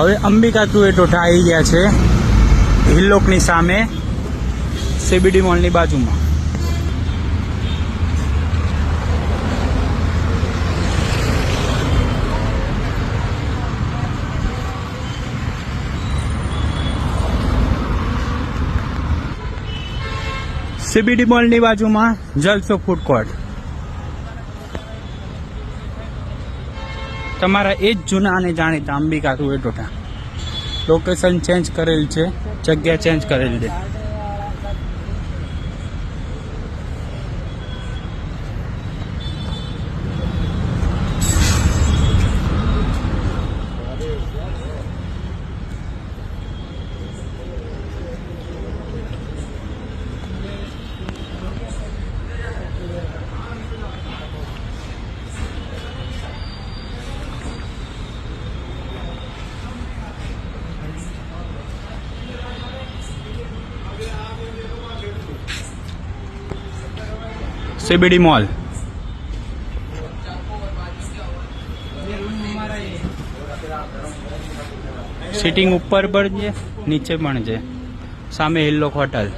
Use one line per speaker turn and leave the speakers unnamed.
હવે અંબિકા ટુ એટોઠા આવી ગયા છે હિલ્લોકની સામે સીબીડી મોલની બાજુમાં. સીબીડી મોલની બાજુમાં જલસો ફૂડ કોર્ટ. તમારા એ જ જૂના અને જાણીતા અંબિકા ટુ એટોઠા. લોકેશન ચેન્જ કરેલ છે, જગ્યા ચેન્જ કરેલ છે. CBD mall. સિટિંગ ઉપર પણ છે, નીચે પણ છે. સામે હિલ્લોક હોટલ.